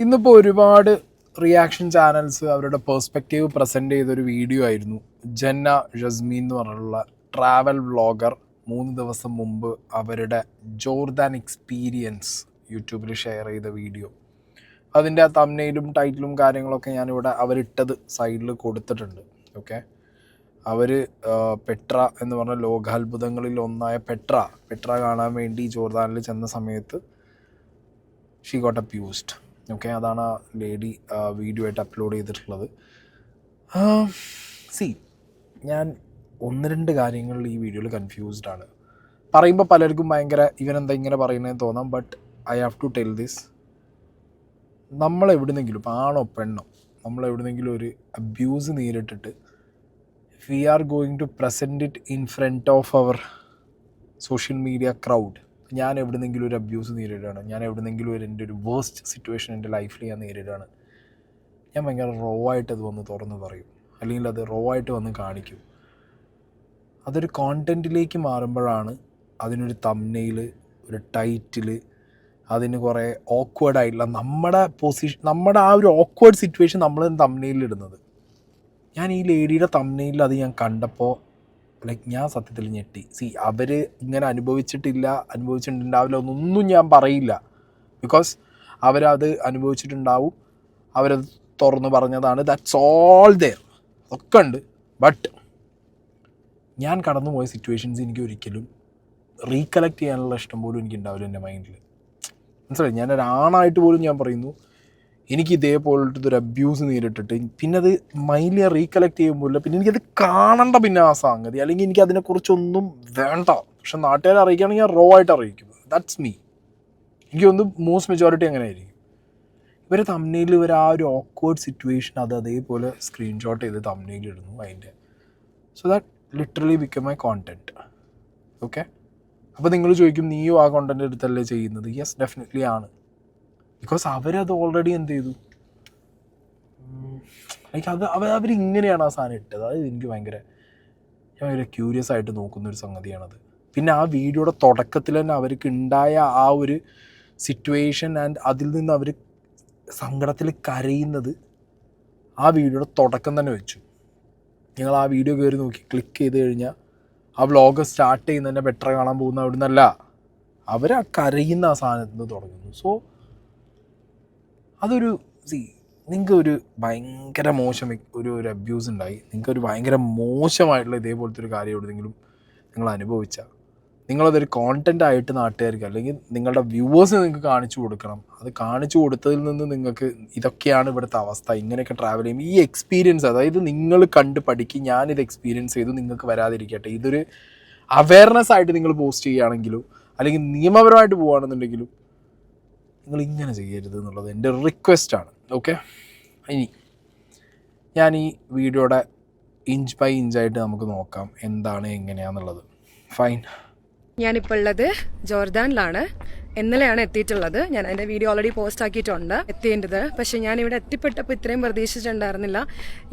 ഇന്നിപ്പോൾ ഒരുപാട് reaction channels അവരുടെ പെർസ്പെക്റ്റീവ് പ്രസൻറ്റ് ചെയ്തൊരു വീഡിയോ ആയിരുന്നു. ജന്ന ജസ്മീൻ എന്ന് പറഞ്ഞിട്ടുള്ള ട്രാവൽ വ്ളോഗർ 3 ദിവസം മുമ്പ് അവരുടെ ജോർദാൻ എക്സ്പീരിയൻസ് യൂട്യൂബിൽ ഷെയർ ചെയ്ത വീഡിയോ. അതിൻ്റെ ആ തംബ്നെയിലും ടൈറ്റിലും കാര്യങ്ങളൊക്കെ ഞാനിവിടെ അവരിട്ടത് സൈഡിൽ കൊടുത്തിട്ടുണ്ട്. ഓക്കെ, അവർ പെട്ര എന്ന് പറഞ്ഞ ലോകാത്ഭുതങ്ങളിൽ ഒന്നായ പെട്ര കാണാൻ വേണ്ടി ജോർദാനിൽ ചെന്ന സമയത്ത് ഷീ ഗോട്ട് അബ്യൂസ്ഡ്. ഓക്കെ, അതാണ് ആ ലേഡി വീഡിയോ ആയിട്ട് അപ്ലോഡ് ചെയ്തിട്ടുള്ളത്. ഞാൻ 1-2 കാര്യങ്ങളിൽ ഈ വീഡിയോയിൽ കൺഫ്യൂസ്ഡ് ആണ്. പറയുമ്പോൾ പലർക്കും ഭയങ്കര ഇവനെന്താ ഇങ്ങനെ പറയുന്നതെന്ന് തോന്നാം. But I have to tell this. നമ്മളെവിടുന്നെങ്കിലും ആണോ പെണ്ണോ നമ്മളെവിടുന്നെങ്കിലും ഒരു അബ്യൂസ് നേരിട്ടിട്ട് we are going to present it in front of our social media crowd. ഞാൻ എവിടുന്നെങ്കിലും ഒരു അബ്യൂസ് നേരിടുകയാണ്, ഞാൻ എവിടുന്നെങ്കിലും എൻ്റെ ഒരു വേസ്റ്റ് സിറ്റുവേഷൻ എൻ്റെ ലൈഫിൽ ഞാൻ നേരിടുകയാണ്, ഞാൻ ഭയങ്കര റോ ആയിട്ട് അത് വന്ന് തുറന്ന് പറയും, അല്ലെങ്കിൽ അത് റോ ആയിട്ട് വന്ന് കാണിക്കും. അതൊരു കോണ്ടൻറ്റിലേക്ക് മാറുമ്പോഴാണ് അതിനൊരു തംബ്നെയിൽ, ഒരു ടൈറ്റിൽ, അതിന് കുറേ ഓക്വേർഡായിട്ടുള്ള നമ്മുടെ ആ ഒരു ഓക്വേർഡ് സിറ്റുവേഷൻ നമ്മൾ തംബ്നെയിലിൽ ഇടുന്നത്. ഞാൻ ഈ ലേഡിയുടെ തംബ്നെയിലിൽ അത് ഞാൻ കണ്ടപ്പോൾ ഞാൻ സത്യത്തിൽ ഞെട്ടി. അവർ ഇങ്ങനെ അനുഭവിച്ചിട്ടുണ്ടാവില്ല എന്നൊന്നും ഞാൻ പറയില്ല. ബിക്കോസ് അവരത് അനുഭവിച്ചിട്ടുണ്ടാവും, അവരത് തുറന്ന് പറഞ്ഞതാണ്. ദാറ്റ്സ് ഓൾ ദെയർ, ഒക്കെ ഉണ്ട്. ബട്ട് ഞാൻ കടന്നുപോയ സിറ്റുവേഷൻസ് എനിക്ക് ഒരിക്കലും റീകളക്ട് ചെയ്യാനുള്ള ഇഷ്ടം പോലും എനിക്കുണ്ടാവില്ല എൻ്റെ മൈൻഡിൽ. മനസ്സിലായി? ഞാനൊരാണായിട്ട് പോലും ഞാൻ പറയുന്നു, എനിക്ക് ഇതേപോലത്തൊരു അബ്യൂസ് നേരിട്ടിട്ട് പിന്നെ അത് മൈൻഡിൽ റീകളക്ട് ചെയ്യുമ്പോഴില്ല, പിന്നെ എനിക്കത് കാണണ്ട പിന്നെ ആ സംഗതി, അല്ലെങ്കിൽ എനിക്ക് അതിനെക്കുറിച്ചൊന്നും വേണ്ട. പക്ഷെ നാട്ടുകാരെ അറിയിക്കുകയാണെങ്കിൽ ഞാൻ റോ ആയിട്ട് അറിയിക്കും. That's me. എനിക്ക് തോന്നുന്നു മോസ്റ്റ് മെജോറിറ്റി അങ്ങനെ ആയിരിക്കും. ഇവർ തംബ്നെയിൽ ഇവർ ആ ഒരു ഓക്വേർഡ് സിറ്റുവേഷൻ അത് അതേപോലെ സ്ക്രീൻഷോട്ട് ചെയ്ത് തംബ്നെയിൽ ഇടുന്നു അതിൻ്റെ. So that literally become my content. Okay, അപ്പോൾ നിങ്ങൾ ചോദിക്കും നീയും ആ കോണ്ടൻറ്റ് എടുത്തല്ലേ ചെയ്യുന്നത്? യെസ്, ഡെഫിനറ്റ്ലി ആണ്. ബിക്കോസ് അവരത് ഓൾറെഡി എന്ത് ചെയ്തു, ലൈക്ക് അവരിങ്ങനെയാണ് ആ സാധനം ഇട്ടത്. അത് എനിക്ക് ഞാൻ ഭയങ്കര ക്യൂരിയസ് ആയിട്ട് നോക്കുന്നൊരു സംഗതിയാണത്. പിന്നെ ആ വീഡിയോയുടെ തുടക്കത്തിൽ തന്നെ അവർക്ക് ഉണ്ടായ ആ ഒരു സിറ്റുവേഷൻ ആൻഡ് അതിൽ നിന്ന് അവർ സങ്കടത്തിൽ കരയുന്നത് ആ വീഡിയോയുടെ തുടക്കം തന്നെ വെച്ചു. നിങ്ങൾ ആ വീഡിയോ കയറി നോക്കി ക്ലിക്ക് ചെയ്ത് കഴിഞ്ഞാൽ ആ വ്ളോഗ് സ്റ്റാർട്ട് ചെയ്യുന്നതന്നെ ബെറ്റർ കാണാൻ പോകുന്ന അവിടെ നിന്നല്ല, അവർ ആ കരയുന്ന ആ സാധനത്തിൽ നിന്ന് തുടങ്ങുന്നു. സോ അതൊരു നിങ്ങൾക്ക് ഒരു ഭയങ്കര മോശം ഒരു അബ്യൂസ് ഉണ്ടായി, നിങ്ങൾക്കൊരു ഭയങ്കര മോശമായിട്ടുള്ള ഇതേപോലത്തെ ഒരു കാര്യം എവിടെയെങ്കിലും നിങ്ങൾ അനുഭവിച്ചാൽ നിങ്ങളതൊരു കോണ്ടൻ്റ് ആയിട്ട് നാട്ടുകാർക്ക് അല്ലെങ്കിൽ നിങ്ങളുടെ വ്യൂവേഴ്സിന് നിങ്ങൾക്ക് കാണിച്ചു കൊടുക്കണം. അത് കാണിച്ചു കൊടുത്തതിൽ നിന്ന് നിങ്ങൾക്ക് ഇതൊക്കെയാണ് ഇവിടുത്തെ അവസ്ഥ, ഇങ്ങനെയൊക്കെ ട്രാവൽ ചെയ്യും, ഈ എക്സ്പീരിയൻസ് അതായത് നിങ്ങൾ കണ്ട് പഠിക്കും, ഞാനിത് എക്സ്പീരിയൻസ് ചെയ്തു, നിങ്ങൾക്ക് വരാതിരിക്കട്ടെ. ഇതൊരു അവയർനെസ് ആയിട്ട് നിങ്ങൾ പോസ്റ്റ് ചെയ്യുകയാണെങ്കിലും അല്ലെങ്കിൽ നിയമപരമായിട്ട് പോവുകയാണെന്നുണ്ടെങ്കിലും നിങ്ങൾ ഇങ്ങനെ ചെയ്യരുത് എന്നുള്ളത് എൻ്റെ റിക്വസ്റ്റാണ്. ഓക്കെ, ഇനി ഞാൻ ഈ വീഡിയോയുടെ ഇഞ്ച് ബൈ ഇഞ്ചായിട്ട് നമുക്ക് നോക്കാം എന്താണ് എങ്ങനെയാണെന്നുള്ളത്. ഫൈൻ. ഞാനിപ്പോൾ ഉള്ളത് ജോർദാനിലാണ്. ഇന്നലെയാണ് എത്തിയിട്ടുള്ളത്. ഞാൻ അതിൻ്റെ വീഡിയോ ഓൾറെഡി പോസ്റ്റ് ആക്കിയിട്ടുണ്ട് എത്തേണ്ടത്. പക്ഷേ ഞാൻ ഇവിടെ എത്തിപ്പെട്ടപ്പോൾ ഇത്രയും പ്രതീക്ഷിച്ചിട്ടുണ്ടായിരുന്നില്ല.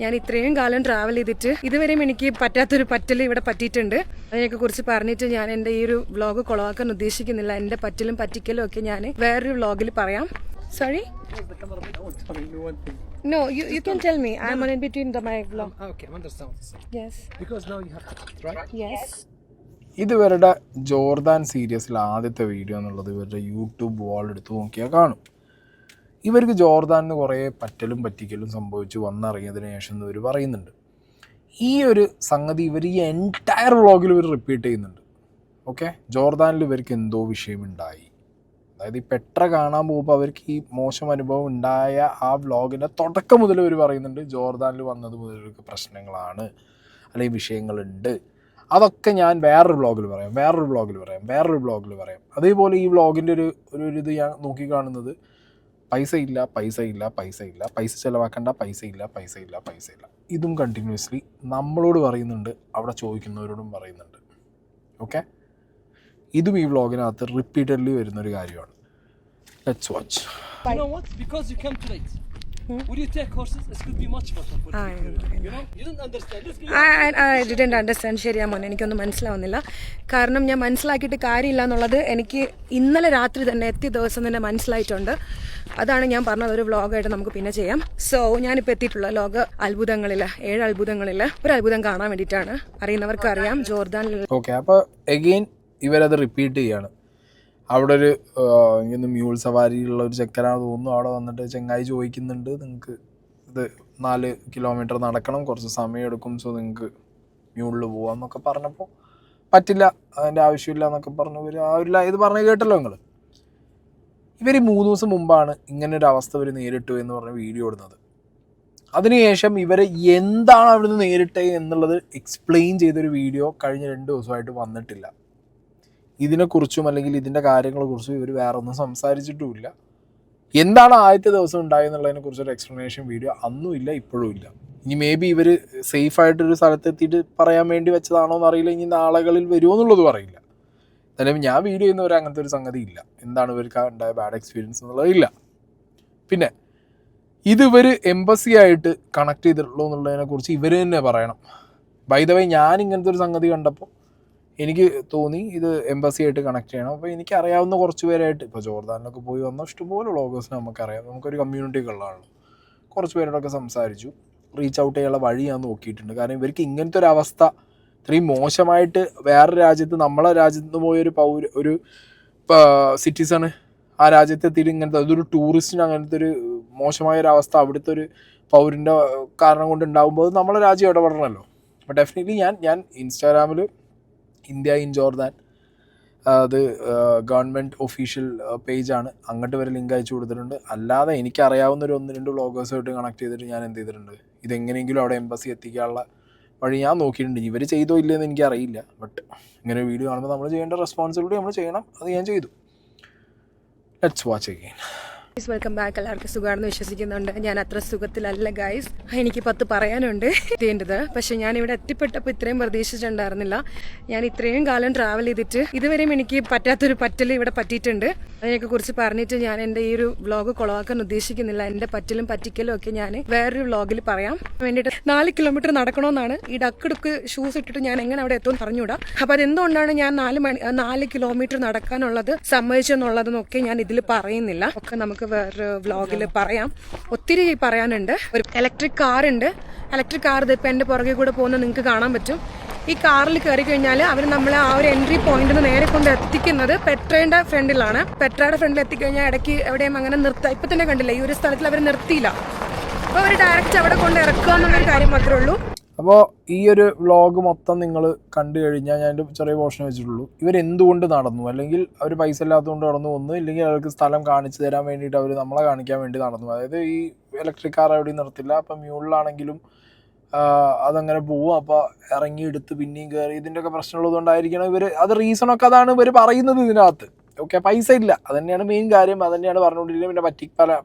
ഞാൻ ഇത്രയും കാലം ട്രാവൽ ചെയ്തിട്ട് ഇതുവരെയും എനിക്ക് പറ്റാത്തൊരു പറ്റൽ ഇവിടെ പറ്റിയിട്ടുണ്ട്. അതിനെയൊക്കെ കുറിച്ച് പറഞ്ഞിട്ട് ഞാൻ എൻ്റെ ഈ ഒരു വ്ളോഗ് കൊളവാക്കാൻ ഉദ്ദേശിക്കുന്നില്ല. എൻ്റെ പറ്റലും പറ്റിക്കലും ഒക്കെ ഞാൻ വേറൊരു വ്ളോഗിൽ പറയാം. Sorry? No, you can tell me. I'm on in between my vlog. Okay, I understand. Yes. Because now you have to cut, right? Yes. ഇതുവരുടെ ജോർദാൻ സീരീസിൽ ആദ്യത്തെ വീഡിയോ എന്നുള്ളത് ഇവരുടെ യൂട്യൂബ് വാൾ എടുത്ത് നോക്കിയാൽ കാണും. ഇവർക്ക് ജോർദാനിന് കുറേ പറ്റലും പറ്റിക്കലും സംഭവിച്ചു വന്നിറങ്ങിയതിന് ശേഷം ഇവർ പറയുന്നുണ്ട്. ഈ ഒരു സംഗതി ഇവർ ഈ എൻറ്റയർ വ്ളോഗിൽ ഇവർ റിപ്പീറ്റ് ചെയ്യുന്നുണ്ട്. ഓക്കെ, ജോർദാനിൽ ഇവർക്ക് എന്തോ വിഷയമുണ്ടായി. അതായത് ഈ പെട്ര കാണാൻ പോകുമ്പോൾ അവർക്ക് ഈ മോശം അനുഭവം ഉണ്ടായ ആ വ്ളോഗിൻ്റെ തുടക്കം മുതൽ ഇവർ പറയുന്നുണ്ട് ജോർദാനിൽ വന്നത് മുതൽ ഇവർക്ക് പ്രശ്നങ്ങളാണ് അല്ലെങ്കിൽ വിഷയങ്ങളുണ്ട്. അതൊക്കെ ഞാൻ വേറൊരു വ്ളോഗിൽ പറയാം. അതേപോലെ ഈ വ്ളോഗിൻ്റെ ഒരു ഇത് ഞാൻ നോക്കിക്കാണുന്നത് പൈസ ഇല്ല, പൈസ ചിലവാക്കണ്ട, പൈസ ഇല്ല. ഇതും കണ്ടിന്യൂസ്ലി നമ്മളോട് പറയുന്നുണ്ട്, അവിടെ ചോദിക്കുന്നവരോടും പറയുന്നുണ്ട്. ഓക്കെ, ഇതും ഈ വ്ളോഗിനകത്ത് റിപ്പീറ്റഡ്ലി വരുന്നൊരു കാര്യമാണ്. Let's watch. You know what? Because you came too late. Would you take horses? This could be much better for I you. know. You know? You didn't understand. Let's go. I didn't understand. ശരിയാ മോനെ, എനിക്കൊന്നും മനസ്സിലാവുന്നില്ല. കാരണം ഞാൻ മനസ്സിലാക്കിയിട്ട് കാര്യമില്ല എന്നുള്ളത് എനിക്ക് ഇന്നലെ രാത്രി തന്നെ എത്തിയ ദിവസം തന്നെ മനസ്സിലായിട്ടുണ്ട്. അതാണ് ഞാൻ പറഞ്ഞത്, ഒരു വ്ളോഗായിട്ട് നമുക്ക് പിന്നെ ചെയ്യാം. സോ ഞാനിപ്പോൾ എത്തിയിട്ടുള്ള ലോക അത്ഭുതങ്ങളിൽ 7 അത്ഭുതങ്ങളിൽ ഒരു അത്ഭുതം കാണാൻ വേണ്ടിയിട്ടാണ്. അറിയുന്നവർക്ക് അറിയാം, ജോർദാനിൽ. ഓക്കെ, അപ്പോൾ എഗെയിൻ ഇവരത് റിപ്പീറ്റ് ചെയ്യാണ്. അവിടെ ഒരു ഇങ്ങനെ മ്യൂൾ സവാരിയുള്ള ഒരു ചെക്കനാണ് തോന്നുന്നു. അവിടെ വന്നിട്ട് ചെങ്ങായി ചോദിക്കുന്നുണ്ട്, നിങ്ങൾക്ക് ഇത് 4 കിലോമീറ്റർ നടക്കണം, കുറച്ച് സമയം എടുക്കും, സോ നിങ്ങൾക്ക് മ്യൂളിൽ പോവാന്നൊക്കെ പറഞ്ഞപ്പോൾ പറ്റില്ല, അതിൻ്റെ ആവശ്യമില്ല എന്നൊക്കെ പറഞ്ഞു. ഇവർ ആ ഒരു ഇത് പറഞ്ഞ് കേട്ടല്ലോ നിങ്ങൾ. ഇവർ 3 ദിവസം മുമ്പാണ് ഇങ്ങനെ ഒരു അവസ്ഥ ഇവർ നേരിട്ടു എന്ന് പറഞ്ഞ് വീഡിയോ ഇടുന്നത്. അതിനുശേഷം ഇവർ എന്താണ് അവിടുന്ന് നേരിട്ടത് എന്നുള്ളത് എക്സ്പ്ലെയിൻ ചെയ്തൊരു വീഡിയോ കഴിഞ്ഞ 2 ദിവസമായിട്ട് വന്നിട്ടില്ല. ഇതിനെക്കുറിച്ചും അല്ലെങ്കിൽ ഇതിൻ്റെ കാര്യങ്ങളെക്കുറിച്ചും ഇവർ വേറെ ഒന്നും സംസാരിച്ചിട്ടുമില്ല. എന്താണ് ആദ്യത്തെ ദിവസം ഉണ്ടായെന്നുള്ളതിനെക്കുറിച്ചൊരു എക്സ്പ്ലനേഷൻ വീഡിയോ അന്നും ഇല്ല, ഇപ്പോഴും ഇല്ല. ഇനി മേ ബി ഇവർ സേഫായിട്ടൊരു സ്ഥലത്തെത്തിയിട്ട് പറയാൻ വേണ്ടി വെച്ചതാണോ എന്നറിയില്ല. ഇനി നാളുകളിൽ വരുമോ എന്നുള്ളതും അറിയില്ല. എന്തായാലും ഞാൻ വീഡിയോ ചെയ്യുന്നവരെ അങ്ങനത്തെ ഒരു സംഗതി ഇല്ല. എന്താണ് ഇവർക്ക് ഉണ്ടായ ബാഡ് എക്സ്പീരിയൻസ് എന്നുള്ളതില്ല. പിന്നെ ഇത് ഇവർ എംബസി ആയിട്ട് കണക്ട് ചെയ്തിട്ടുള്ളൂ എന്നുള്ളതിനെക്കുറിച്ച് ഇവർ തന്നെ പറയണം. ബൈ ദ വേ, ഞാൻ ഇങ്ങനത്തെ ഒരു സംഗതി കണ്ടപ്പോൾ എനിക്ക് തോന്നി ഇത് എംബസി ആയിട്ട് കണക്ട് ചെയ്യണം. അപ്പോൾ എനിക്ക് അറിയാവുന്ന കുറച്ച് പേരായിട്ട്, ഇപ്പോൾ ജോർദാനിലൊക്കെ പോയി വന്ന ഇഷ്ടംപോലെ വ്ളോഗേഴ്സിനെ നമുക്കറിയാം, നമുക്കൊരു കമ്മ്യൂണിറ്റി ഉള്ളതാണല്ലോ. കുറച്ച് പേരോടൊക്കെ സംസാരിച്ചു, റീച്ച് ഔട്ട് ചെയ്യാനുള്ള വഴി ഞാൻ നോക്കിയിട്ടുണ്ട്. കാരണം ഇവർക്ക് ഇങ്ങനത്തെ ഒരു അവസ്ഥ ഇത്രയും മോശമായിട്ട് വേറെ രാജ്യത്ത്, നമ്മളെ രാജ്യത്ത് നിന്ന് പോയൊരു ഒരു സിറ്റിസണ് ആ രാജ്യത്ത് എത്തിയിട്ട് ഇങ്ങനത്തെ അതൊരു ടൂറിസ്റ്റിന് അങ്ങനത്തെ ഒരു മോശമായൊരു അവസ്ഥ അവിടുത്തെ ഒരു പൗരൻ്റെ കാരണം കൊണ്ട് ഉണ്ടാകുമ്പോൾ നമ്മളെ രാജ്യം ഇടപെടണമല്ലോ. അപ്പോൾ ഡെഫിനറ്റ്ലി ഞാൻ ഇൻസ്റ്റാഗ്രാമിൽ ഇന്ത്യ ഇൻ ജോർദാൻ, അത് ഗവൺമെൻറ് ഒഫീഷ്യൽ പേജാണ്, അങ്ങോട്ട് വരെ ലിങ്ക് അയച്ചു കൊടുത്തിട്ടുണ്ട്. അല്ലാതെ എനിക്കറിയാവുന്ന ഒരു 1-2 വ്ളോഗേഴ്സായിട്ട് കണക്ട് ചെയ്തിട്ട് ഞാൻ എന്ത് ചെയ്തിട്ടുണ്ട്, ഇതെങ്ങനെയെങ്കിലും അവിടെ എംബസി എത്തിക്കാനുള്ള വഴി ഞാൻ നോക്കിയിട്ടുണ്ട്. ഇവർ ചെയ്തോ ഇല്ലയെന്ന് എനിക്കറിയില്ല. ബട്ട് ഇങ്ങനെ വീഡിയോ കാണുമ്പോൾ നമ്മൾ ചെയ്യേണ്ട റെസ്പോൺസിബിലിറ്റി നമ്മൾ ചെയ്യണം. അത് ഞാൻ ചെയ്തു. Let's watch again. Welcome back. എല്ലാവർക്കും സുഖമാണെന്ന് വിശ്വസിക്കുന്നുണ്ട്. ഞാൻ അത്ര സുഖത്തിലല്ല ഗൈസ്. എനിക്ക് 10 പറയാനുണ്ട് എത്തേണ്ടത്. പക്ഷെ ഞാൻ ഇവിടെ എത്തിപ്പെട്ടപ്പോൾ ഇത്രയും പ്രതീക്ഷിച്ചിട്ടുണ്ടായിരുന്നില്ല. ഞാൻ ഇത്രയും കാലം ട്രാവൽ ചെയ്തിട്ട് ഇതുവരെയും എനിക്ക് പറ്റാത്തൊരു പറ്റൽ ഇവിടെ പറ്റിയിട്ടുണ്ട്. അതിനെയൊക്കെ കുറിച്ച് പറഞ്ഞിട്ട് ഞാൻ എൻ്റെ ഈ ഒരു വ്ളോഗ് കൊളവാക്കാൻ ഉദ്ദേശിക്കുന്നില്ല. എൻ്റെ പറ്റലും പറ്റിക്കലും ഒക്കെ ഞാൻ വേറൊരു വ്ളോഗിൽ പറയാൻ വേണ്ടിയിട്ട് 4 കിലോമീറ്റർ നടക്കണമെന്നാണ്. ഈ ഡക്ക് ഷൂസ് ഇട്ടിട്ട് ഞാൻ എങ്ങനെ അവിടെ എത്തുമെന്ന് പറഞ്ഞുകൂടാ. അപ്പോൾ അതെന്തുകൊണ്ടാണ് ഞാൻ 4 കിലോമീറ്റർ നടക്കാനുള്ളത് സമ്മതിച്ചെന്നുള്ളതെന്നൊക്കെ ഞാൻ ഇതിൽ പറയുന്നില്ല. ഒക്കെ നമുക്ക് വേറെ വ്ളോഗിൽ പറയാം. ഒത്തിരി പറയാനുണ്ട്. ഒരു ഇലക്ട്രിക് കാർ ഉണ്ട്. ഇലക്ട്രിക് കാർ ഇതിപ്പോൾ എൻ്റെ പുറകെ കൂടെ പോകുന്നത് നിങ്ങൾക്ക് കാണാൻ പറ്റും. ഈ കാറിൽ കയറി കഴിഞ്ഞാൽ അവർ നമ്മളെ ആ ഒരു എൻട്രി പോയിന്റിൽ നിന്ന് നേരെ കൊണ്ട് എത്തിക്കുന്നത് പെട്രയുടെ ഫ്രണ്ടിലാണ്. പെട്രയുടെ ഫ്രണ്ടിൽ എത്തിക്കഴിഞ്ഞാൽ ഇടയ്ക്ക് എവിടെയും അങ്ങനെ നിർത്താം. ഇപ്പം തന്നെ കണ്ടില്ല, ഈ ഒരു സ്ഥലത്തിൽ അവർ നിർത്തിയില്ല. അപ്പോൾ അവർ ഡയറക്റ്റ് അവിടെ കൊണ്ട് ഇറക്കുക എന്നുള്ളൊരു കാര്യം മാത്രമേ ഉള്ളൂ. അപ്പോൾ ഈ ഒരു വ്ളോഗ് മൊത്തം നിങ്ങൾ കണ്ടു കഴിഞ്ഞാൽ ഞാൻ എൻ്റെ ചെറിയ പോർഷൻ വെച്ചിട്ടുള്ളൂ. ഇവരെന്തുകൊണ്ട് നടന്നു, അല്ലെങ്കിൽ അവർ പൈസ ഇല്ലാത്തതുകൊണ്ട് നടന്നു, ഒന്നും ഇല്ലെങ്കിൽ അവർക്ക് സ്ഥലം കാണിച്ചു തരാൻ വേണ്ടിയിട്ട് അവർ നമ്മളെ കാണിക്കാൻ വേണ്ടി നടന്നു. അതായത് ഈ ഇലക്ട്രിക് കാർ എവിടെയും നിർത്തില്ല. അപ്പം മ്യൂളിലാണെങ്കിലും അതങ്ങനെ പോവും. അപ്പോൾ ഇറങ്ങിയെടുത്ത് പിന്നെയും കയറി ഇതിൻ്റെയൊക്കെ പ്രശ്നമുള്ളതുകൊണ്ടായിരിക്കണം ഇവർ, അത് റീസണൊക്കെ അതാണ് ഇവർ പറയുന്നത് ഇതിനകത്ത്. ഓക്കെ, പൈസ ഇല്ല, അത് തന്നെയാണ് മെയിൻ കാര്യം. അത് തന്നെയാണ് പറഞ്ഞുകൊണ്ടിരിക്കുന്നത്. പിന്നെ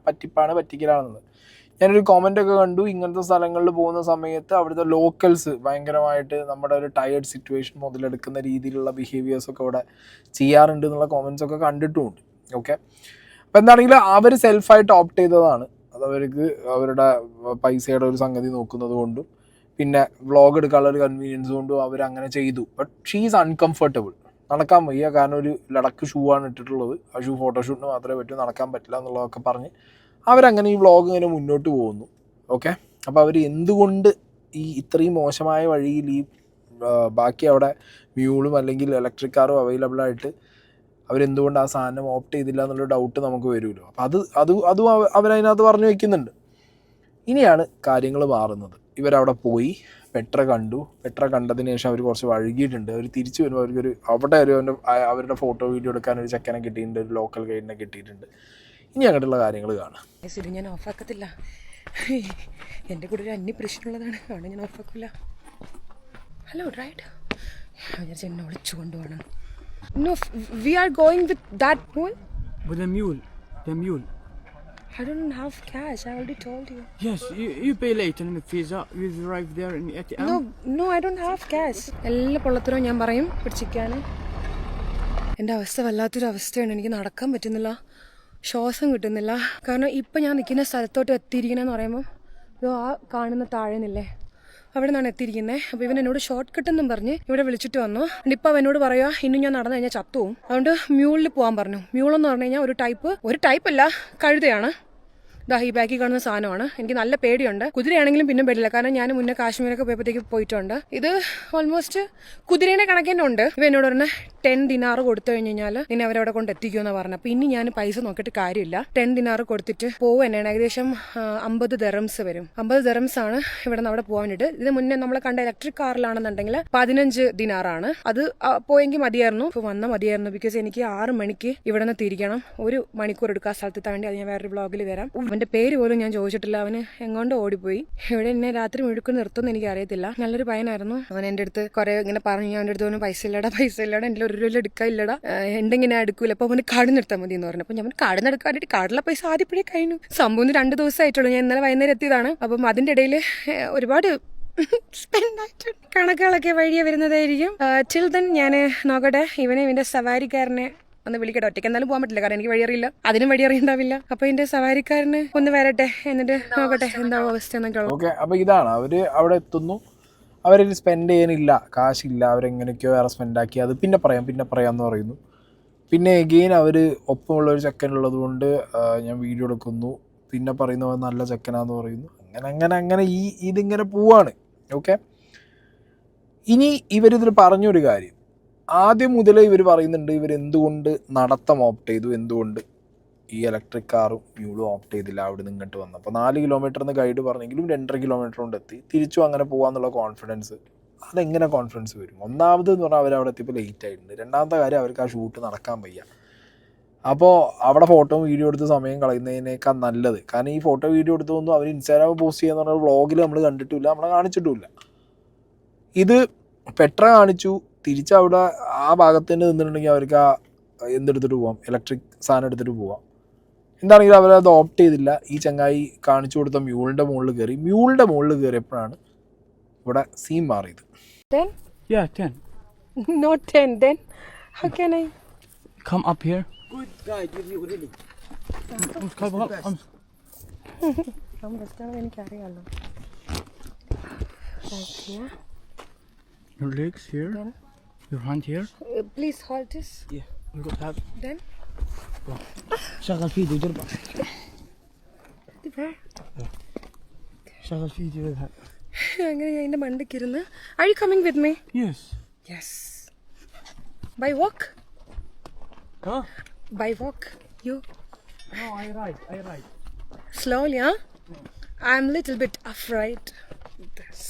പറ്റിക്കലാണെന്നത്. ഞാനൊരു കോമൻ്റൊക്കെ കണ്ടു, ഇങ്ങനത്തെ സ്ഥലങ്ങളിൽ പോകുന്ന സമയത്ത് അവിടുത്തെ ലോക്കൽസ് ഭയങ്കരമായിട്ട് നമ്മുടെ ഒരു ടയേർഡ് സിറ്റുവേഷൻ മുതലെടുക്കുന്ന രീതിയിലുള്ള ബിഹേവിയേഴ്സൊക്കെ ഇവിടെ ചെയ്യാറുണ്ട് എന്നുള്ള കോമൻസൊക്കെ കണ്ടിട്ടുമുണ്ട്. ഓക്കെ, അപ്പോൾ എന്താണെങ്കിലും അവർ സെൽഫായിട്ട് ഓപ്റ്റ് ചെയ്തതാണ്. അത് അവർക്ക് അവരുടെ പൈസയുടെ ഒരു സംഗതി നോക്കുന്നത് കൊണ്ടും പിന്നെ വ്ളോഗ് എടുക്കാനുള്ള ഒരു കൺവീനിയൻസ് കൊണ്ടും അവരങ്ങനെ ചെയ്തു. But she is uncomfortable. നടക്കാൻ വയ്യ, കാരണം ഒരു ലഡക്ക് ഷൂ ആണ് ഇട്ടിട്ടുള്ളത്. ആ ഷൂ ഫോട്ടോഷൂട്ടിന് മാത്രമേ പറ്റൂ, നടക്കാൻ പറ്റില്ല എന്നുള്ളതൊക്കെ പറഞ്ഞ് അവരങ്ങനെ ഈ വ്ളോഗ് ഇങ്ങനെ മുന്നോട്ട് പോകുന്നു. ഓക്കെ, അപ്പോൾ അവർ എന്തുകൊണ്ട് ഈ ഇത്രയും മോശമായ വഴിയിൽ ഈ ബാക്കി അവിടെ മ്യൂളും അല്ലെങ്കിൽ ഇലക്ട്രിക് കാറും അവൈലബിൾ ആയിട്ട് അവരെന്തുകൊണ്ട് ആ സാധനം ഓപ്റ്റ് ചെയ്തില്ല എന്നുള്ള ഡൗട്ട് നമുക്ക് വരുമല്ലോ. അപ്പോൾ അതും അവരതിനകത്ത് പറഞ്ഞു വയ്ക്കുന്നുണ്ട്. ഇനിയാണ് കാര്യങ്ങൾ മാറുന്നത്. ഇവരവിടെ പോയി പെട്ര കണ്ടു. പെട്ര കണ്ടതിന് ശേഷം അവർ കുറച്ച് വഴുകിയിട്ടുണ്ട്. അവർ തിരിച്ചു വരുമ്പോൾ അവർക്കൊരു അവിടെ അവരുടെ ഫോട്ടോ വീഡിയോ എടുക്കാൻ ഒരു ചെക്കനെ കിട്ടിയിട്ടുണ്ട്, ഒരു ലോക്കൽ ഗൈഡിനെ കിട്ടിയിട്ടുണ്ട്. ഇനി അങ്ങോട്ടുള്ള കാര്യങ്ങൾ കാണാം. ഇത് ഞാൻ ഓഫാക്കത്തില്ല. എൻ്റെ കൂടെ ഒരു അന്യ പ്രശ്നമുള്ളതാണ്, അവിടെ ഞാൻ ഓഫാക്കില്ല. ഹലോ റൈറ്റ്, ഞാൻ എന്നെ വിളിച്ചു കൊണ്ടുപോകണം. No, we are going with that mule? With the mule. The mule. I don't have cash, I already told you. Yes, you pay later in the visa. You arrive there in ATM. No, I don't have cash. എല്ലാ പൊള്ളത്തരവും ഞാൻ പറയും പിടിച്ചിരിക്കാൻ. എൻ്റെ അവസ്ഥ വല്ലാത്തൊരു അവസ്ഥയാണ്. എനിക്ക് നടക്കാൻ പറ്റുന്നില്ല. ശ്വാസം കിട്ടുന്നില്ല. കാരണം ഇപ്പം ഞാൻ നിൽക്കുന്ന സ്ഥലത്തോട്ട് എത്തിയിരിക്കണമെന്ന് പറയുമ്പോൾ ഇതോ ആ കാണുന്ന താഴെന്നില്ലേ അവിടെ നിന്നാണ് എത്തിയിരിക്കുന്നത്. അപ്പോൾ ഇവൻ എന്നോട് ഷോർട്ട് കട്ടെന്നും പറഞ്ഞ് ഇവിടെ വിളിച്ചിട്ട് വന്നു. ഇപ്പം അവനോട് പറയുക ഇന്നും ഞാൻ നടന്നു കഴിഞ്ഞാൽ ചത്തുവും. അതുകൊണ്ട് മ്യൂളിൽ പോകാൻ പറഞ്ഞു. മ്യൂളെന്ന് പറഞ്ഞു കഴിഞ്ഞാൽ ഒരു ടൈപ്പല്ല, കഴുതയാണ്. ദാ ഈ ബാക്കി കാണുന്ന സാധനമാണ്. എനിക്ക് നല്ല പേടിയുണ്ട്. കുതിരയാണെങ്കിലും പിന്നെ പേടില്ല, കാരണം ഞാൻ മുന്നേ കാശ്മീരൊക്കെ പോയപ്പോഴത്തേക്ക് പോയിട്ടുണ്ട്. ഇത് ഓൾമോസ്റ്റ് കുതിരേനെ കണക്കേന്നെ ഉണ്ട്. ഇവ എന്നോട് പറഞ്ഞ 10 ദിനാറ് കൊടുത്തു കഴിഞ്ഞ് കഴിഞ്ഞാൽ നിന്നെ അവരവിടെ കൊണ്ട് എത്തിക്കുമെന്ന് പറഞ്ഞു. അപ്പോൾ ഇനി ഞാൻ പൈസ നോക്കിയിട്ട് കാര്യമില്ല. 10 ദിനാറ് കൊടുത്തിട്ട് പോകുക തന്നെയാണ്. ഏകദേശം 50 ദിറംസ് വരും. 50 ദിറംസ് ആണ് ഇവിടെ നിന്ന് അവിടെ പോകാൻ വേണ്ടിയിട്ട്. ഇതിന് മുന്നേ നമ്മൾ കണ്ട ഇലക്ട്രിക് കാറിലാണെന്നുണ്ടെങ്കിൽ 15 ദിനാറാണ്. അത് പോയെങ്കിൽ മതിയായിരുന്നു, ഇപ്പോൾ വന്നാൽ മതിയായിരുന്നു. ബിക്കോസ് എനിക്ക് 6 മണിക്ക് ഇവിടെ നിന്ന് തിരിക്കണം. 1 മണിക്കൂർ എടുക്കുക സ്ഥലത്തെത്താൻ വേണ്ടി. അത് ഞാൻ വേറൊരു ബ്ലോഗിൽ വരാം. അവൻ്റെ പേര് പോലും ഞാൻ ചോദിച്ചിട്ടില്ല. അവന് എങ്ങോണ്ട് ഓടിപ്പോയി. ഇവിടെ എന്നെ രാത്രി മുഴുവൻ നിർത്തുമെന്ന് എനിക്ക് അറിയത്തില്ല. നല്ലൊരു പയ്യനായിരുന്നു. അവൻ എൻ്റെ അടുത്ത് കുറെ ഇങ്ങനെ പറഞ്ഞു. ഞാൻ എൻ്റെ അടുത്ത് പറഞ്ഞു പൈസ ഇല്ലടാ എൻ്റെ 1 രൂപ എടുക്കാനില്ലടാ, ഉണ്ടെങ്കിൽ ഞാൻ എടുക്കൂല. അപ്പോൾ അവന് കാർഡ് നിർത്താൻ മതി എന്ന് പറഞ്ഞു. അപ്പോൾ ഞാൻ കാർഡ് എടുക്കാൻ വേണ്ടിയിട്ട് കാർഡിലെ പൈസ ആദ്യപ്പോഴേ കഴിഞ്ഞു. സംഭവം 2 ദിവസമായിട്ടുള്ളൂ. ഞാൻ ഇന്നലെ വൈകുന്നേരം എത്തിയതാണ്. അപ്പം അതിൻ്റെ ഇടയിൽ ഒരുപാട് സ്പെൻഡ് ആയിട്ടുണ്ട്. കണക്കുകളൊക്കെ വഴിയെ വരുന്നതായിരിക്കും. ടിൽ ദെൻ ഞാൻ നോക്കട്ടെ, ഇവന്റെ സവാരിക്കാരനെ ഒന്ന് വിളിക്കട്ടെ. ഒറ്റയ്ക്ക് എന്തായാലും പോകാൻ പറ്റില്ല, കാരണം എനിക്ക് വഴിയറിയില്ല, അതിനും വഴിയറിയുണ്ടാവില്ല. അപ്പൊ എന്റെ സവാരിക്കാരന് ഒന്ന് വരട്ടെ, എന്നിട്ട് നോക്കട്ടെ എന്താ അവസ്ഥ എന്നൊക്കെ. ഓക്കെ, അപ്പൊ ഇതാണ് അവര് അവിടെ എത്തുന്നു. അവരൊരു സ്പെൻഡ് ചെയ്യാനില്ല, കാശില്ല, അവരെങ്ങനെയൊക്കെയോ വേറെ സ്പെൻഡാക്കി. അത് പിന്നെ പറയാമെന്ന് പറയുന്നു. പിന്നെ എഗെയിൻ അവർ ഒപ്പമുള്ളൊരു ചെക്കനുള്ളത് കൊണ്ട് ഞാൻ വീഡിയോ എടുക്കുന്നു. പിന്നെ പറയുന്നത് നല്ല ചെക്കനാന്ന് പറയുന്നു. അങ്ങനെ ഇതിങ്ങനെ പോവാണ്. ഓക്കെ, ഇനി ഇവരിതിൽ പറഞ്ഞൊരു കാര്യം, ആദ്യം മുതലേ ഇവർ പറയുന്നുണ്ട് ഇവരെന്തുകൊണ്ട് നടത്തം ഓപ്റ്റ് ചെയ്തു, എന്തുകൊണ്ട് ഈ ഇലക്ട്രിക് കാറും മ്യൂളും ഓപ്റ്റ് ചെയ്തില്ല അവിടെ നിന്ന് ഇങ്ങോട്ട് വന്നു. അപ്പോൾ 4 കിലോമീറ്റർ എന്ന് ഗൈഡ് പറഞ്ഞെങ്കിലും 2.5 കിലോമീറ്റർ കൊണ്ട് എത്തി. തിരിച്ചും അങ്ങനെ പോകാമെന്നുള്ള കോൺഫിഡൻസ്, അതെങ്ങനെ കോൺഫിഡൻസ് വരും? ഒന്നാമത് എന്ന് പറഞ്ഞാൽ അവരവിടെ എത്തിയപ്പോൾ ലേറ്റ് ആയിട്ടുണ്ട്. രണ്ടാമത്തെ കാര്യം, അവർക്ക് ആ ഷൂട്ട് നടക്കാൻ വയ്യ. അപ്പോൾ അവിടെ ഫോട്ടോ വീഡിയോ എടുത്ത് സമയം കളയുന്നതിനേക്കാൾ നല്ലത്, കാരണം ഈ ഫോട്ടോ വീഡിയോ എടുത്തൊന്നും അവർ ഇൻസ്റ്റാഗ്രാമിൽ പോസ്റ്റ് ചെയ്യാന്ന് പറഞ്ഞാൽ വ്ളോഗിൽ നമ്മൾ കണ്ടിട്ടില്ല, നമ്മളെ കാണിച്ചിട്ടുമില്ല. ഇത് പെട്ര കാണിച്ചു, തിരിച്ചവിടെ ആ ഭാഗത്ത് തന്നെ നിന്നിട്ടുണ്ടെങ്കിൽ അവർക്ക് ആ എന്തെടുത്തിട്ട് പോവാം, ഇലക്ട്രിക് സാധനം എടുത്തിട്ട് പോവാം. എന്താണെങ്കിലും അവരത് ഓപ്റ്റ് ചെയ്തില്ല. ഈ ചങ്ങായി കാണിച്ചു കൊടുത്ത മ്യൂളിൻ്റെ മുകളിൽ കയറിയപ്പോഴാണ് ഇവിടെ സീൻ മാറിയത്. 10? Yeah, 10. Not 10, then how can I? Come up here. Good guide with you, really. Come. എനിക്കറിയാലോ. Your legs here. Then? Your hand here. Please hold this. Yeah. You got have. Then? شغل فيديو جربه. Where? شغل فيديو with her. അങ്ങനെ ഞാൻ എൻ്റെ മണ്ടയ്ക്കിരുന്ന്. Are you coming with me? Yes. Yes. By walk? Huh? By walk? You? No, I ride. Slowly, huh? I'm a little bit afraid. This.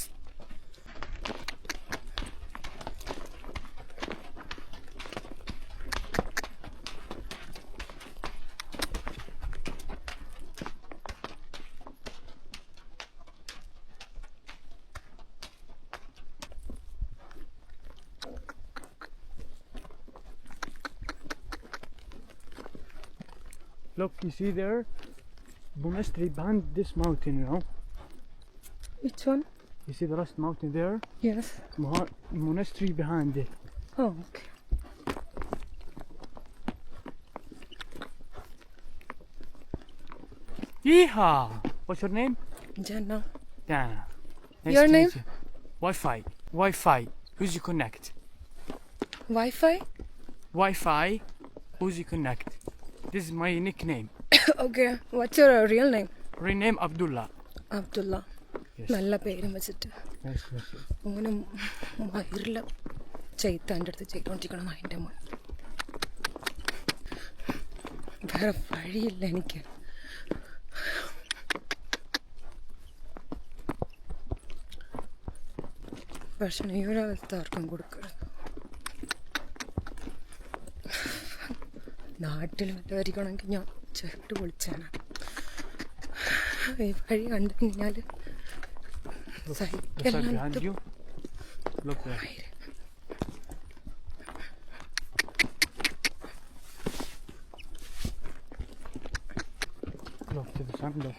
Look, you see there? Monastery behind this mountain, you know? Which one? You see the last mountain there? Yes. Monastery behind it. Oh, okay. Yeehaw! What's your name? Jana. Dana. Your to name? meet you. Wi-Fi. Who's you connect? Wi-Fi? Wi-Fi. Who's you connect? This is my nickname. Okay. What's your real name? Rename Abdullah. Abdullah. Yes. നല്ല പേരും വെച്ചിട്ട് Yes. അങ്ങനെ വയറിൽ ചെയ്ത്താൻ്റെ അടുത്ത് ചെയ്തോണ്ടിരിക്കണം അതിൻ്റെ മോൻ. വേറെ വഴിയില്ല എനിക്ക്. പക്ഷേ ഈ ഒരവസ്ഥ ആർക്കും കൊടുക്കരുത്. നാട്ടിൽ വല്ലവരിക്കണമെങ്കിൽ ഞാൻ ചെട്ട് പൊളിച്ചാണ്. ഈ വഴി കണ്ടു കഴിഞ്ഞാൽ Look behind you. Look there. Look to the sun. Look.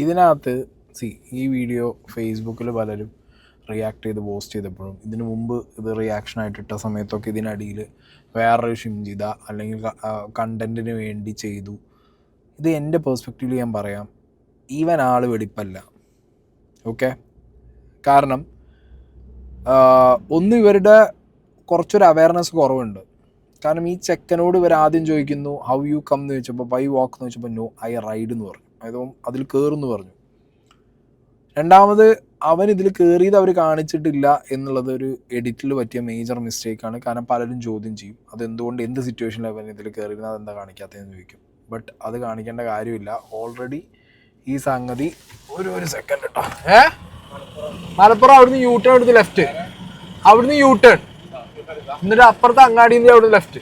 ഇതിനകത്ത് ഈ വീഡിയോ ഫേസ്ബുക്കിൽ പലരും റിയാക്ട് ചെയ്ത് പോസ്റ്റ് ചെയ്തപ്പോഴും ഇതിനു മുമ്പ് ഇത് റിയാക്ഷനായിട്ട് ഇട്ട സമയത്തൊക്കെ ഇതിനടിയിൽ വേറൊരു ഷിംജിത അല്ലെങ്കിൽ കണ്ടൻറ്റിന് വേണ്ടി ചെയ്തു. ഇത് എൻ്റെ പേഴ്സ്പെക്റ്റീവിൽ ഞാൻ പറയാം, ഈവൻ ആൾ വെടിപ്പല്ല. ഓക്കെ, കാരണം ഒന്ന് ഇവരുടെ കുറച്ചൊരു അവയർനെസ് കുറവുണ്ട്. കാരണം ഈ ചെക്കനോട് ഇവർ ആദ്യം ചോദിക്കുന്നു ഹൗ യു കം എന്ന് ചോദിച്ചപ്പോൾ ബൈ വാക്ക് എന്ന് ചോദിച്ചപ്പോൾ നോ ഐ റൈഡ് എന്ന് പറഞ്ഞു, അതായത് അതിൽ കയറുമെന്ന് പറഞ്ഞു. രണ്ടാമത് അവൻ ഇതിൽ കയറിയത് അവർ കാണിച്ചിട്ടില്ല എന്നുള്ളത് ഒരു എഡിറ്റിൽ പറ്റിയ മേജർ മിസ്റ്റേക്കാണ്. കാരണം പലരും ചോദ്യം ചെയ്യും അതെന്തുകൊണ്ട്, എന്ത് സിറ്റുവേഷനിൽ അവൻ ഇതിൽ കയറിയിരുന്നത്, അതെന്താ കാണിക്കാത്തതെന്ന് ചോദിക്കും. ബട്ട് അത് കാണിക്കേണ്ട കാര്യമില്ല. ഓൾറെഡി ഈ സംഗതി ഒരു സെക്കൻഡ് കേട്ടോ. മലപ്പുറം അവിടുന്ന് യൂ ടേൺ എടുത്ത് ലെഫ്റ്റ്, അവിടുന്ന് യൂ ടേൺ, എന്നിട്ട് അപ്പുറത്തെ അങ്ങാടിയിൽ നിന്ന് അവിടുന്ന് ലെഫ്റ്റ്.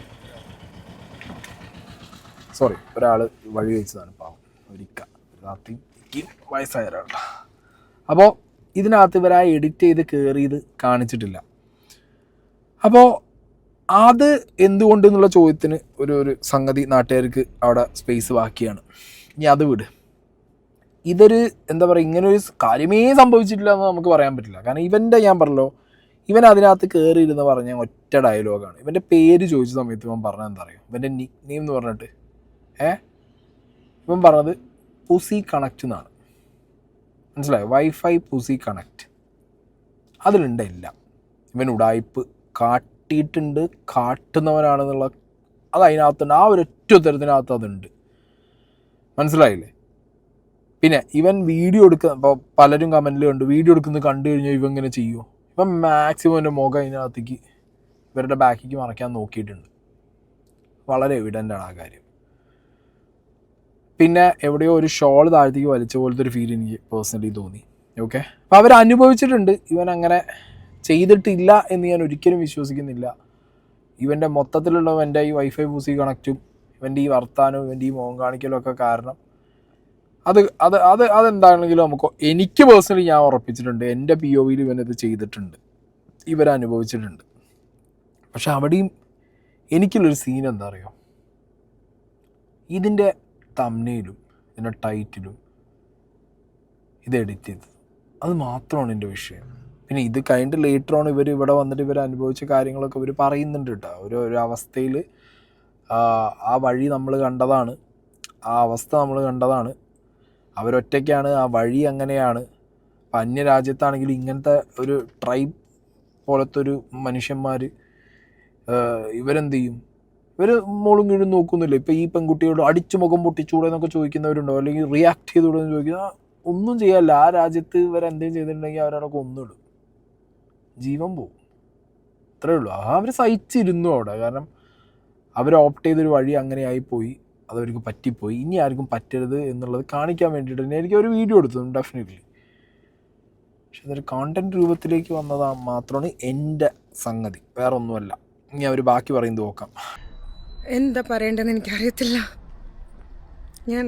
സോറി, ഒരാൾ വഴി വെച്ചതാണ് പാവം, ഒരിക്കൽ രാത്രി വയസ്സായ ഒരാളാണ്. അപ്പോൾ ഇതിനകത്ത് ഇവരാ എഡിറ്റ് ചെയ്ത് കയറിയത് കാണിച്ചിട്ടില്ല. അപ്പോൾ അത് എന്തുകൊണ്ട് എന്നുള്ള ചോദ്യത്തിന് ഒരു സംഗതി നാട്ടുകാർക്ക് അവിടെ സ്പേസ് ബാക്കിയാണ്. ഇനി അത് വിട്, ഇതൊരു എന്താ പറയുക, ഇങ്ങനൊരു കാര്യമേ സംഭവിച്ചിട്ടില്ല എന്ന് നമുക്ക് പറയാൻ പറ്റില്ല. കാരണം ഇവൻ്റെ, ഞാൻ പറഞ്ഞല്ലോ, ഇവൻ അതിനകത്ത് കയറിയിരുന്ന് പറഞ്ഞ ഒറ്റ ഡയലോഗാണ്. ഇവൻ്റെ പേര് ചോദിച്ച സമയത്ത് ഇവൻ പറഞ്ഞത് എന്താ പറയുക, ഇവൻ്റെ നിക്ക് നെയിം എന്ന് പറഞ്ഞിട്ട് ഇവൻ പറഞ്ഞത് പുസി കണക്റ്റ് എന്നാണ്. മനസ്സിലായോ? വൈഫൈ പുസി കണക്റ്റ്, അതിലുണ്ട് എല്ലാം. ഇവൻ ഉടായ്പ് കാട്ടിയിട്ടുണ്ട്, കാട്ടുന്നവനാണെന്നുള്ള അത് അതിനകത്തുണ്ട്. ആ ഒരൊറ്റ ഉത്തരത്തിനകത്ത് അതുണ്ട്. മനസ്സിലായില്ലേ? പിന്നെ ഇവൻ വീഡിയോ എടുക്കുക, ഇപ്പോൾ പലരും കമൻറ്റിൽ കണ്ടു വീഡിയോ എടുക്കുന്നത് കണ്ടു കഴിഞ്ഞാൽ ഇവൻ ഇങ്ങനെ ചെയ്യുമോ, ഇവൻ മാക്സിമം എൻ്റെ മുഖം അതിനകത്തേക്ക് ഇവരുടെ ബാക്കിക്ക് മറയ്ക്കാൻ നോക്കിയിട്ടുണ്ട്. വളരെ എവിഡൻ്റാണ് ആ കാര്യം. പിന്നെ എവിടെയോ ഒരു ഷോൾ താഴത്തേക്ക് വലിച്ച പോലത്തെ ഒരു ഫീൽ എനിക്ക് പേഴ്സണലി തോന്നി. ഓക്കെ, അപ്പോൾ അവർ അനുഭവിച്ചിട്ടുണ്ട്. ഇവൻ അങ്ങനെ ചെയ്തിട്ടില്ല എന്ന് ഞാൻ ഒരിക്കലും വിശ്വസിക്കുന്നില്ല. ഇവൻ്റെ മൊത്തത്തിലുള്ള എൻ്റെ ഈ വൈഫൈ പൂസി കണക്റ്റും ഇവൻ്റെ ഈ വർത്താനവും ഇവൻ്റെ ഈ മുഖം കാണിക്കലും ഒക്കെ കാരണം അതെന്താണെങ്കിലും എനിക്ക് പേഴ്സണലി ഞാൻ ഉറപ്പിച്ചിട്ടുണ്ട്, എൻ്റെ POVയിൽ ഇവനത് ചെയ്തിട്ടുണ്ട്, ഇവരനുഭവിച്ചിട്ടുണ്ട്. പക്ഷെ അവിടെയും എനിക്കുള്ളൊരു സീൻ എന്താ അറിയോ, ഇതിൻ്റെ തംബ്നെയിലും ഇതിൻ്റെ ടൈറ്റിലും ഇത് എഡിറ്റ് ചെയ്തത്, അത് മാത്രമാണ് എൻ്റെ വിഷയം. പിന്നെ ഇത് കഴിഞ്ഞിട്ട് ലേറ്റർ ഓൺ ഇവർ ഇവിടെ വന്നിട്ട് ഇവർ അനുഭവിച്ച കാര്യങ്ങളൊക്കെ ഇവർ പറയുന്നുണ്ട് കേട്ടോ. ഒരു അവസ്ഥയിൽ ആ വഴി നമ്മൾ കണ്ടതാണ്, ആ അവസ്ഥ നമ്മൾ കണ്ടതാണ്, അവരൊറ്റയ്ക്കാണ്, ആ വഴി അങ്ങനെയാണ്. അപ്പം അന്യരാജ്യത്താണെങ്കിലും ഇങ്ങനത്തെ ഒരു ട്രൈബ് പോലത്തെ ഒരു മനുഷ്യന്മാർ ഇവരെന്ത് ചെയ്യും, ഇവർ മോളും കീഴും നോക്കുന്നില്ല. ഇപ്പോൾ ഈ പെൺകുട്ടിയോട് അടിച്ചു മുഖം പൊട്ടിച്ചൂടെ എന്നൊക്കെ ചോദിക്കുന്നവരുണ്ടോ, അല്ലെങ്കിൽ റിയാക്ട് ചെയ്തുകൂടെ എന്ന് ചോദിക്കുന്ന, ഒന്നും ചെയ്യാല്ല. ആ രാജ്യത്ത് ഇവരെന്തെങ്കിലും ചെയ്തിട്ടുണ്ടെങ്കിൽ അവരവിടെ കൊന്നിടും, ജീവൻ പോവും. അത്രേ ഉള്ളൂ. അവർ സഹിച്ചിരുന്നു അവിടെ. കാരണം അവർ ഓപ്റ്റ് ചെയ്തൊരു വഴി അങ്ങനെ ആയിപ്പോയി, അതവർക്ക് പറ്റിപ്പോയി. ഇനി ആർക്കും പറ്റരുത് എന്നുള്ളത് കാണിക്കാൻ വേണ്ടിയിട്ട് തന്നെ എനിക്ക് ഒരു വീഡിയോ എടുത്തു ഡെഫിനറ്റ്ലി. പക്ഷെ അതൊരു കോണ്ടൻറ് രൂപത്തിലേക്ക് വന്നതാ മാത്രമാണ് എൻ്റെ സംഗതി, വേറെ ഒന്നുമല്ല. ഇനി അവർ ബാക്കി പറയുന്നത് നോക്കാം. എന്താ പറയേണ്ടതെന്ന് എനിക്കറിയത്തില്ല. ഞാൻ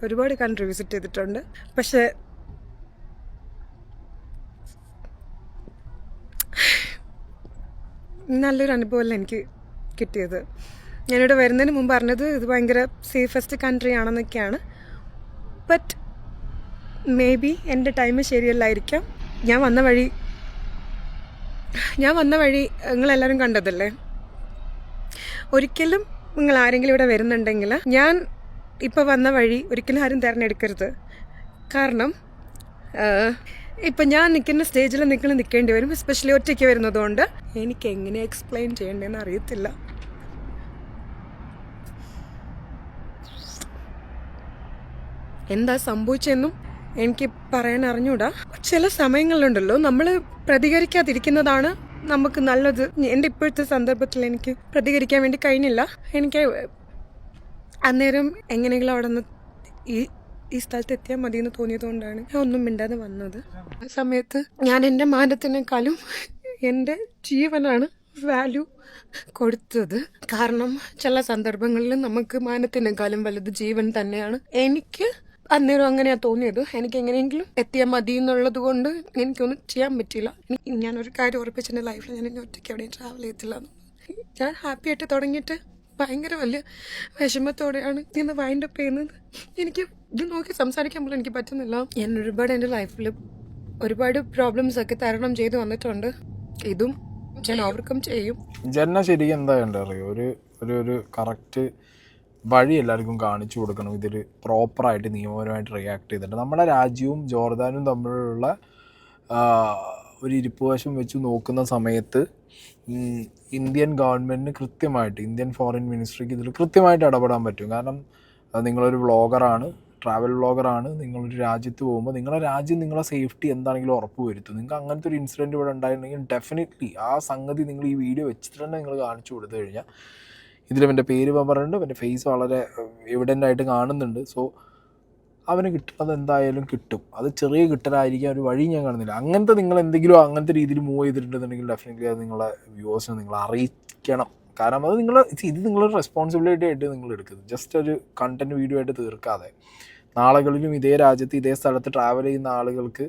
ഒരുപാട് കൺട്രി വിസിറ്റ് ചെയ്തിട്ടുണ്ട്, പക്ഷേ നല്ലൊരു അനുഭവമല്ല എനിക്ക് കിട്ടിയത്. ഞാനിവിടെ വരുന്നതിന് മുമ്പ് പറഞ്ഞത് ഇത് ഭയങ്കര സേഫസ്റ്റ് കൺട്രി ആണെന്നൊക്കെയാണ്. ബട്ട് മേ ബി എൻ്റെ ടൈം ശരിയല്ലായിരിക്കാം. ഞാൻ വന്ന വഴി നിങ്ങളെല്ലാവരും കണ്ടതല്ലേ. ഒരിക്കലും നിങ്ങൾ ആരെങ്കിലും ഇവിടെ വരുന്നുണ്ടെങ്കിൽ ഞാൻ ഇപ്പോൾ വന്ന വഴി ഒരിക്കലും ആരും തിരഞ്ഞെടുക്കരുത്. കാരണം ഇപ്പം ഞാൻ നിൽക്കുന്ന സ്റ്റേജിൽ നിങ്ങൾ നിൽക്കേണ്ടി വരും, എസ്പെഷ്യലി ഒറ്റയ്ക്ക് വരുന്നതുകൊണ്ട്. എനിക്ക് എങ്ങനെ എക്സ്പ്ലെയിൻ ചെയ്യേണ്ടതെന്ന് അറിയത്തില്ല. എന്താ സംഭവിച്ചെന്നും എനിക്ക് പറയാൻ അറിഞ്ഞൂടാ. ചില സമയങ്ങളുണ്ടല്ലോ നമ്മൾ പ്രതികരിക്കാതിരിക്കുന്നതാണ് നമുക്ക് നല്ലത്. എൻ്റെ ഇപ്പോഴത്തെ സന്ദർഭത്തിൽ എനിക്ക് പ്രതികരിക്കാൻ വേണ്ടി കഴിഞ്ഞില്ല. എനിക്ക് അന്നേരം എങ്ങനെയെങ്കിലും അവിടെ നിന്ന് ഈ സ്ഥലത്ത് എത്തിയാൽ മതി എന്ന് തോന്നിയതുകൊണ്ടാണ് ഞാൻ ഒന്നും മിണ്ടാതെ വന്നത്. ആ സമയത്ത് ഞാൻ എൻ്റെ മാനത്തിനേക്കാളും എൻ്റെ ജീവനാണ് വാല്യൂ കൊടുത്തത്. കാരണം ചില സന്ദർഭങ്ങളിൽ നമുക്ക് മാനത്തിനേക്കാളും വലുത് ജീവൻ തന്നെയാണ്. എനിക്ക് അന്നേരം അങ്ങനെയാണ് തോന്നിയത്. എനിക്ക് എങ്ങനെയെങ്കിലും എത്തിയാൽ മതി എന്നുള്ളത് കൊണ്ട് എനിക്കൊന്നും ചെയ്യാൻ പറ്റിയില്ല. ഞാനൊരു കാര്യം ഉറപ്പിച്ചെൻ്റെ ലൈഫിൽ ഞാൻ ഇനി ഒറ്റയ്ക്ക് എവിടെയും ട്രാവൽ ചെയ്യത്തില്ല. ഞാൻ ഹാപ്പി ആയിട്ട് തുടങ്ങിയിട്ട് ഭയങ്കര വലിയ വിഷമത്തോടെയാണ് ഇന്ന് വൈൻഡ് അപ്പ് ചെയ്യുന്നത്. എനിക്ക് ഇത് നോക്കി സംസാരിക്കാൻ പോലും എനിക്ക് പറ്റുന്നില്ല. ഞാൻ ഒരുപാട് എൻ്റെ ലൈഫിൽ ഒരുപാട് പ്രോബ്ലംസ് ഒക്കെ തരണം ചെയ്ത് വന്നിട്ടുണ്ട്. ഇതും ഞാൻ ഓവർകം ചെയ്യും. ജന്ന ശരിക്കും എന്താ അറിയോ, ഒരു കറക്റ്റ് വഴി എല്ലാവർക്കും കാണിച്ചു കൊടുക്കണം. ഇതിൽ പ്രോപ്പറായിട്ട് നിയമപരമായിട്ട് റിയാക്ട് ചെയ്തിട്ട് നമ്മുടെ രാജ്യവും ജോർദാനും തമ്മിലുള്ള ഒരു ഇരിപ്പുവശം വെച്ച് നോക്കുന്ന സമയത്ത് ഇന്ത്യൻ ഗവൺമെൻറ്റിന് കൃത്യമായിട്ട്, ഇന്ത്യൻ ഫോറിൻ മിനിസ്ട്രിക്ക് ഇതിൽ കൃത്യമായിട്ട് ഇടപെടാൻ പറ്റും. കാരണം നിങ്ങളൊരു വ്ളോഗറാണ്, ട്രാവൽ വ്ളോഗറാണ്. നിങ്ങളൊരു രാജ്യത്ത് പോകുമ്പോൾ നിങ്ങളുടെ രാജ്യം നിങ്ങളെ സേഫ്റ്റി എന്താണെങ്കിലും ഉറപ്പ് വരുത്തും. നിങ്ങൾക്ക് അങ്ങനത്തെ ഒരു ഇൻസിഡൻറ്റ് ഇവിടെ ഉണ്ടായിട്ടുണ്ടെങ്കിൽ ഡെഫിനറ്റ്ലി ആ സംഗതി നിങ്ങൾ ഈ വീഡിയോ വെച്ചിട്ട് തന്നെ നിങ്ങൾ കാണിച്ചു കൊടുത്തു കഴിഞ്ഞാൽ, ഇതിൽ അവൻ്റെ പേര് പറഞ്ഞിട്ടുണ്ട്, അവൻ്റെ ഫേസ് വളരെ എവിഡൻ്റ് ആയിട്ട് കാണുന്നുണ്ട്. സോ അവന് കിട്ടുന്നത് എന്തായാലും കിട്ടും. അത് ചെറിയ കിട്ടലായിരിക്കും, ഒരു വഴി ഞാൻ കാണുന്നില്ല. അങ്ങനത്തെ നിങ്ങൾ എന്തെങ്കിലും അങ്ങനത്തെ രീതിയിൽ മൂവ് ചെയ്തിട്ടുണ്ടെന്നുണ്ടെങ്കിൽ ഡെഫിനറ്റ്ലി അത് നിങ്ങളെ വ്യൂവേഴ്സിനെ നിങ്ങൾ അറിയിക്കണം. കാരണം അത് ഇത് നിങ്ങളൊരു റെസ്പോൺസിബിലിറ്റി ആയിട്ട് നിങ്ങൾ എടുക്കുന്നത്. ജസ്റ്റ് ഒരു കണ്ടൻറ്റ് വീഡിയോ ആയിട്ട് തീർക്കാതെ നാളുകളിലും ഇതേ രാജ്യത്ത് ഇതേ സ്ഥലത്ത് ട്രാവൽ ചെയ്യുന്ന ആളുകൾക്ക്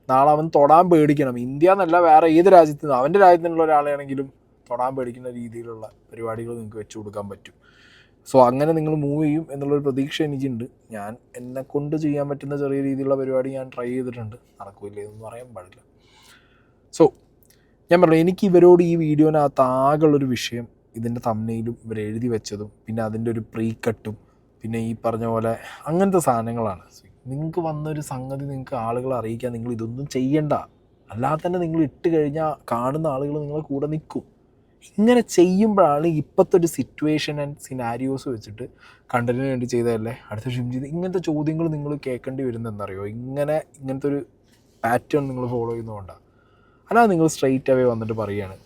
നാളെ അവൻ തൊടാൻ പേടിക്കണം. ഇന്ത്യ എന്നല്ല, വേറെ ഏത് രാജ്യത്ത് നിന്ന്, അവൻ്റെ രാജ്യത്ത് നിന്നുള്ള ഒരാളെയാണെങ്കിലും തൊടാൻ പേടിക്കുന്ന രീതിയിലുള്ള പരിപാടികൾ നിങ്ങൾക്ക് വെച്ച് കൊടുക്കാൻ പറ്റും. സോ അങ്ങനെ നിങ്ങൾ മൂവ് ചെയ്യും എന്നുള്ളൊരു പ്രതീക്ഷ എനിക്കുണ്ട്. ഞാൻ എന്നെക്കൊണ്ട് ചെയ്യാൻ പറ്റുന്ന ചെറിയ രീതിയിലുള്ള പരിപാടി ഞാൻ ട്രൈ ചെയ്തിട്ടുണ്ട്. നടക്കില്ല എന്നൊന്നും പറയാൻ പാടില്ല. സോ ഞാൻ പറഞ്ഞു, എനിക്ക് ഇവരോട് ഈ വീഡിയോനകത്ത് ആകെയുള്ളൊരു വിഷയം ഇതിൻ്റെ തംബ്നെയിലും ഇവർ എഴുതി വെച്ചതും പിന്നെ അതിൻ്റെ ഒരു പ്രീ കട്ടും പിന്നെ ഈ പറഞ്ഞ പോലെ അങ്ങനത്തെ സാധനങ്ങളാണ്. നിങ്ങൾക്ക് വന്നൊരു സംഗതി നിങ്ങൾക്ക് ആളുകളെ അറിയിക്കാൻ നിങ്ങൾ ഇതൊന്നും ചെയ്യണ്ട. അല്ലാതെ തന്നെ നിങ്ങൾ ഇട്ട് കഴിഞ്ഞാൽ കാണുന്ന ആളുകൾ നിങ്ങളെ കൂടെ നിൽക്കും. ഇങ്ങനെ ചെയ്യുമ്പോഴാണ് ഇപ്പോഴത്തെ ഒരു സിറ്റുവേഷൻ ആൻഡ് സിനാരിയോസ് വെച്ചിട്ട് കണ്ടന്റിന് വേണ്ടി ചെയ്തതല്ലേ അടുത്ത ഷിം ചെയ്ത് ഇങ്ങനത്തെ ചോദ്യങ്ങൾ നിങ്ങൾ കേൾക്കേണ്ടി വരുന്നതെന്നറിയോ. ഇങ്ങനത്തെ ഒരു പാറ്റേൺ നിങ്ങൾ ഫോളോ ചെയ്യുന്നതുകൊണ്ടാണ്. അല്ലാതെ നിങ്ങൾ സ്ട്രെയിറ്റ് അവേ വന്നിട്ട് പറയുകയാണ്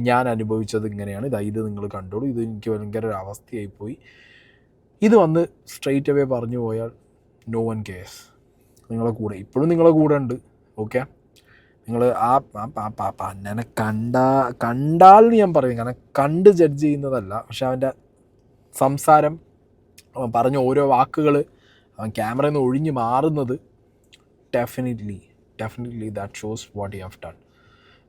ഞാൻ അനുഭവിച്ചത് ഇങ്ങനെയാണ്, ഇത് നിങ്ങൾ കണ്ടോളൂ, ഇത് എനിക്ക് ഭയങ്കര ഒരു അവസ്ഥയായിപ്പോയി, ഇത് വന്ന് സ്ട്രെയിറ്റ് അവേ പറഞ്ഞു പോയാൽ നോ വൺ കെയർസ്. നിങ്ങളെ കൂടെ ഇപ്പോഴും നിങ്ങളെ കൂടെ ഉണ്ട്. ഓക്കെ, നിങ്ങൾ എന്നെ കണ്ടാൽ ഞാൻ പറയും, കാരണം കണ്ട് ജഡ്ജ് ചെയ്യുന്നതല്ല, പക്ഷെ അവൻ്റെ സംസാരം, അവൻ പറഞ്ഞ ഓരോ വാക്കുകൾ, അവൻ ക്യാമറയിൽ നിന്ന് ഒഴിഞ്ഞ് മാറുന്നത് definitely that shows what you have done.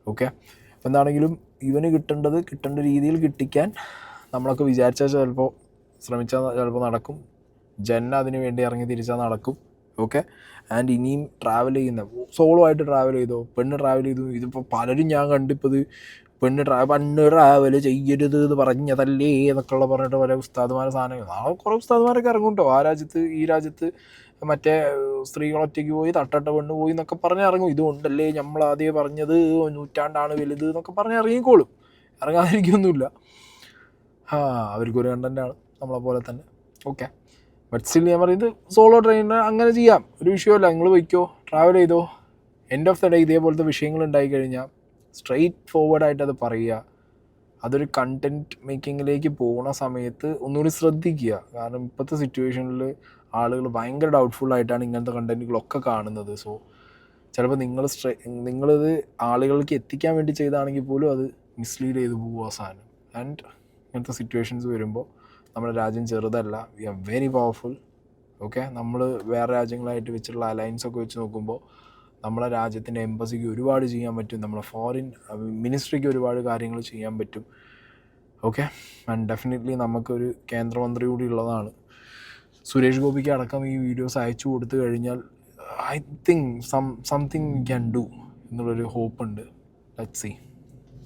Okay, അപ്പോൾ എന്താണെങ്കിലും ഇവന് കിട്ടേണ്ട രീതിയിൽ കിട്ടിക്കാൻ നമ്മളൊക്കെ വിചാരിച്ചാൽ ചിലപ്പോൾ ശ്രമിച്ചാൽ ചിലപ്പോൾ നടക്കും. ജന്ന അതിന് വേണ്ടി ഇറങ്ങി തിരിച്ചാൽ നടക്കും. ഓക്കെ, ആൻഡ് ഇനിയും ട്രാവൽ ചെയ്യുന്ന സോളോ ആയിട്ട് ട്രാവൽ ചെയ്തോ, പെണ്ണ് ട്രാവൽ ചെയ്തു. ഇതിപ്പോൾ പലരും ഞാൻ കണ്ടിപ്പോൾ ഇത് പെണ്ണ് ട്രാവൽ ചെയ്യരുത് എന്ന് പറഞ്ഞതല്ലേ എന്നൊക്കെയുള്ള പറഞ്ഞിട്ട് പല ഉസ്താദുമാരെ സാധനങ്ങൾ. നാളെ കുറേ ഉസ്താദുമാരൊക്കെ ഇറങ്ങും കേട്ടോ. ഈ രാജ്യത്ത് മറ്റേ സ്ത്രീകൾ ഒറ്റയ്ക്ക് പോയി തട്ടട്ട പെണ്ണ് പോയി എന്നൊക്കെ പറഞ്ഞ് ഇറങ്ങും. ഇതുകൊണ്ടല്ലേ നമ്മളാദ്യം പറഞ്ഞത് നൂറ്റാണ്ടാണ് വലുത് എന്നൊക്കെ പറഞ്ഞ് ഇറങ്ങിക്കോളും. ഇറങ്ങാതിരിക്കൊന്നുമില്ല. അവർക്കൊരു കണ്ടൻ്റാണ് നമ്മളെ പോലെ തന്നെ. ഓക്കെ, ബട്ട് സ്റ്റിൽ ഞാൻ പറയുന്നത് സോളോ ട്രെയിനിന് അങ്ങനെ ചെയ്യാം, ഒരു വിഷയമല്ല. നിങ്ങൾ വയ്ക്കോ, ട്രാവൽ ചെയ്തോ. എൻഡ് ഓഫ് ദ ഡേ ഇതേപോലത്തെ വിഷയങ്ങൾ ഉണ്ടായിക്കഴിഞ്ഞാൽ സ്ട്രെയിറ്റ് ഫോർവേഡായിട്ട് അത് പറയുക. അതൊരു കണ്ടൻറ്റ് മേക്കിങ്ങിലേക്ക് പോകുന്ന സമയത്ത് ഒന്നുകൂടി ശ്രദ്ധിക്കുക. കാരണം ഇപ്പോഴത്തെ സിറ്റുവേഷനിൽ ആളുകൾ ഭയങ്കര ഡൗട്ട്ഫുള്ളായിട്ടാണ് ഇങ്ങനത്തെ കണ്ടൻറ്റുകളൊക്കെ കാണുന്നത്. സോ ചിലപ്പോൾ നിങ്ങളിത് ആളുകൾക്ക് എത്തിക്കാൻ വേണ്ടി ചെയ്താണെങ്കിൽ പോലും അത് മിസ്ലീഡ് ചെയ്ത് പോകും അവസാനം. ആൻഡ് ഇങ്ങനത്തെ സിറ്റുവേഷൻസ് വരുമ്പോൾ നമ്മുടെ രാജ്യം ചെറുതല്ല, we are very powerful. Okay, നമ്മൾ വേറെ രാജ്യങ്ങളായിട്ട് വെച്ചിട്ടുള്ള അലയൻസൊക്കെ വെച്ച് നോക്കുമ്പോൾ നമ്മളെ രാജ്യത്തിൻ്റെ എംബസിക്ക് ഒരുപാട് ചെയ്യാൻ പറ്റും, നമ്മളെ ഫോറിൻ മിനിസ്ട്രിക്ക് ഒരുപാട് കാര്യങ്ങൾ ചെയ്യാൻ പറ്റും. ഓക്കെ, ആൻഡ് ഡെഫിനറ്റ്ലി നമുക്കൊരു കേന്ദ്രമന്ത്രി കൂടി ഉള്ളതാണ്. സുരേഷ് ഗോപിക്ക് അടക്കം ഈ വീഡിയോസ് അയച്ചു കൊടുത്തു കഴിഞ്ഞാൽ I think something can do എന്നുള്ളൊരു ഹോപ്പുണ്ട്. Let's see.